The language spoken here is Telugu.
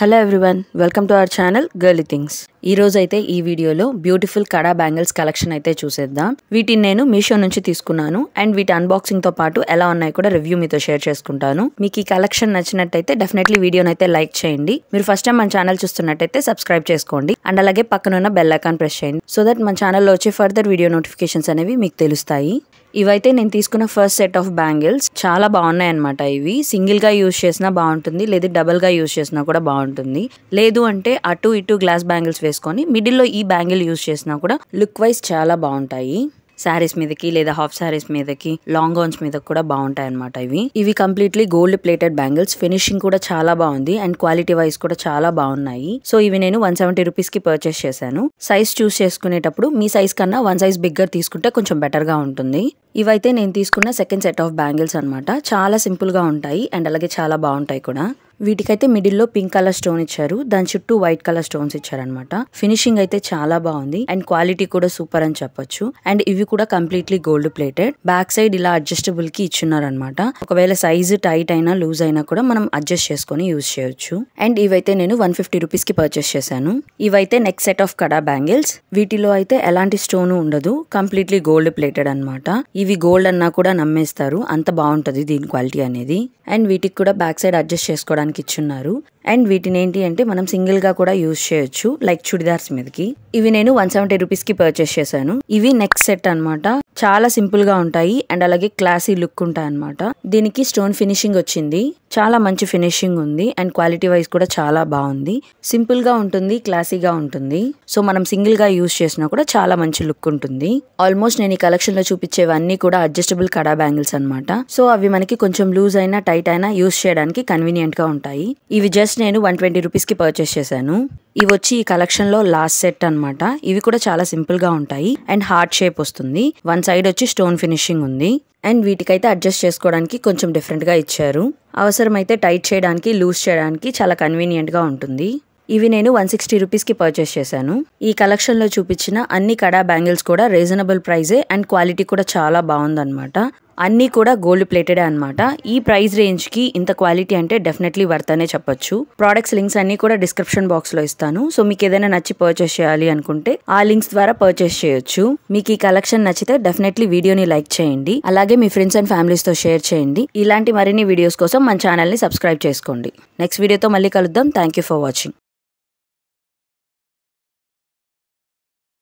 Hello everyone, welcome to our channel girly things. ఈ రోజు అయితే ఈ వీడియోలో బ్యూటిఫుల్ కడా బ్యాంగిల్స్ కలెక్షన్ అయితే చూసేద్దాం. వీటిని నేను మీషో నుంచి తీసుకున్నాను అండ్ వీటి అన్బాక్సింగ్ తో పాటు ఎలా ఉన్నాయి కూడా రివ్యూ మీతో షేర్ చేసుకుంటాను. మీకు ఈ కలెక్షన్ నచ్చినట్టయితే డెఫినెట్లీ వీడియోని అయితే లైక్ చేయండి. మీరు ఫస్ట్ టైం మన ఛానల్ చూస్తున్నట్టయితే సబ్స్క్రైబ్ చేసుకోండి అండ్ అలాగే పక్కన ఉన్న బెల్ ఐకాన్ ప్రెస్ చేయండి సో దట్ మన ఛానల్లో వచ్చే ఫర్దర్ వీడియో నోటిఫికేషన్స్ అనేవి మీకు తెలుస్తాయి. ఇవైతే నేను తీసుకున్న ఫస్ట్ సెట్ ఆఫ్ బ్యాంగిల్స్ చాలా బాగున్నాయి అనమాట. ఇవి సింగిల్ గా యూజ్ చేసినా బాగుంటుంది, లేదా డబుల్ గా యూజ్ చేసినా కూడా బాగుంటుంది. లేదు అంటే అటు ఇటు గ్లాస్ బ్యాంగిల్స్ వేసుకొని మిడిల్లో ఈ బ్యాంగిల్ యూజ్ చేసినా కూడా లుక్ వైజ్ చాలా బాగుంటాయి. శారీస్ మీదకి లేదా హాఫ్ శారీస్ మీదకి, లాంగ్ గౌన్స్ మీద కూడా బాగుంటాయి అనమాట. ఇవి completely gold plated bangles. Finishing కూడా చాలా బాగుంది అండ్ క్వాలిటీ వైజ్ కూడా చాలా బాగున్నాయి. సో ఇవి నేను 170 రూపీస్ కి పర్చేస్ చేశాను. సైజ్ చూస్ చేసుకునేటప్పుడు మీ సైజ్ కన్నా 1 సైజ్ బిగ్గర్ తీసుకుంటే కొంచెం బెటర్ గా ఉంటుంది. ఇవైతే నేను తీసుకున్న సెకండ్ సెట్ ఆఫ్ బ్యాంగిల్స్ అనమాట. చాలా సింపుల్ గా ఉంటాయి అండ్ అలాగే చాలా బాగుంటాయి కూడా. వీటికైతే మిడిల్లో పింక్ కలర్ స్టోన్ ఇచ్చారు, దాని చుట్టూ వైట్ కలర్ స్టోన్స్ ఇచ్చారనమాట. ఫినిషింగ్ అయితే చాలా బాగుంది అండ్ క్వాలిటీ కూడా సూపర్ అని చెప్పొచ్చు. అండ్ ఇవి కూడా completely gold plated. Back side ఇలా అడ్జస్టబుల్ కి ఇచ్చున్నారనమాట. ఒకవేళ సైజ్ టైట్ అయినా లూజ్ అయినా కూడా మనం అడ్జస్ట్ చేసుకుని యూజ్ చేయొచ్చు. అండ్ ఇవైతే నేను 150 రూపీస్ కి పర్చేస్ చేశాను. ఇవైతే next set of kada bangles. వీటిలో అయితే ఎలాంటి స్టోన్ ఉండదు, కంప్లీట్లీ గోల్డ్ ప్లేటెడ్ అనమాట. ఇవి గోల్డ్ అన్నా కూడా నమ్మేస్తారు, అంత బాగుంటది దీని క్వాలిటీ అనేది. అండ్ వీటికి కూడా బ్యాక్ సైడ్ అడ్జస్ట్ చేసుకోవడానికి ఇచ్చున్నారు. అండ్ వీటిని ఏంటి అంటే మనం సింగిల్ గా కూడా యూజ్ చేయొచ్చు, లైక్ చుడిదార్స్ మీదకి. ఇవి నేను 170 రూపీస్ కి పర్చేస్ చేశాను. ఇవి నెక్స్ట్ సెట్ అనమాట. చాలా సింపుల్ గా ఉంటాయి అండ్ అలాగే క్లాసీ లుక్ ఉంటాయి అనమాట. దీనికి స్టోన్ ఫినిషింగ్ వచ్చింది, చాలా మంచి ఫినిషింగ్ ఉంది అండ్ క్వాలిటీ వైజ్ కూడా చాలా బాగుంది. సింపుల్ గా ఉంటుంది, క్లాసీగా ఉంటుంది. సో మనం సింగిల్ గా యూజ్ చేసినా కూడా చాలా మంచి లుక్ ఉంటుంది. ఆల్మోస్ట్ నేను ఈ కలెక్షన్ లో చూపించేవన్నీ కూడా అడ్జస్టబుల్ కడా బ్యాంగిల్స్ అనమాట. సో అవి మనకి కొంచెం లూజ్ అయినా టైట్ అయినా యూజ్ చేయడానికి కన్వీనియంట్ గా ఉంటాయి. ఇవి జస్ట్ నేను 120 రూపీస్ కి పర్చేస్ చేశాను. ఇవి వచ్చి ఈ కలెక్షన్ లో లాస్ట్ సెట్ అనమాట. ఇవి కూడా చాలా సింపుల్ గా ఉంటాయి అండ్ హార్ట్ షేప్ వస్తుంది. వన్ సైడ్ వచ్చి స్టోన్ ఫినిషింగ్ ఉంది అండ్ వీటికైతే అడ్జస్ట్ చేసుకోవడానికి కొంచెం డిఫరెంట్ గా ఇచ్చారు. అవసరమైతే టైట్ చేయడానికి, లూజ్ చేయడానికి చాలా కన్వీనియంట్ గా ఉంటుంది. ఇవి నేను 160 రూపీస్ కి పర్చేస్ చేశాను. ఈ కలెక్షన్ లో చూపించిన అన్ని కడా బ్యాంగిల్స్ కూడా రీజనబుల్ ప్రైజే అండ్ క్వాలిటీ కూడా చాలా బాగుందన్నమాట. అన్నీ కూడా గోల్డ్ ప్లేటెడ్ అనమాట. ఈ ప్రైస్ రేంజ్ కి ఇంత క్వాలిటీ అంటే డెఫినెట్లీ వర్త్ అనే చెప్పొచ్చు. ప్రొడక్ట్స్ లింక్స్ అన్ని కూడా డిస్క్రిప్షన్ బాక్స్ లో ఇస్తాను. సో మీకు ఏదైనా నచ్చి పర్చేస్ చేయాలి అనుకుంటే ఆ లింక్స్ ద్వారా పర్చేస్ చేయొచ్చు. మీకు ఈ కలెక్షన్ నచ్చితే డెఫినెట్లీ వీడియోని లైక్ చేయండి, అలాగే మీ ఫ్రెండ్స్ అండ్ ఫ్యామిలీస్ తో షేర్ చేయండి. ఇలాంటి మరిన్ని వీడియోస్ కోసం మన ఛానల్ ని సబ్స్క్రైబ్ చేసుకోండి. నెక్స్ట్ వీడియోతో మళ్ళీ కలుద్దాం. Thank you for watching.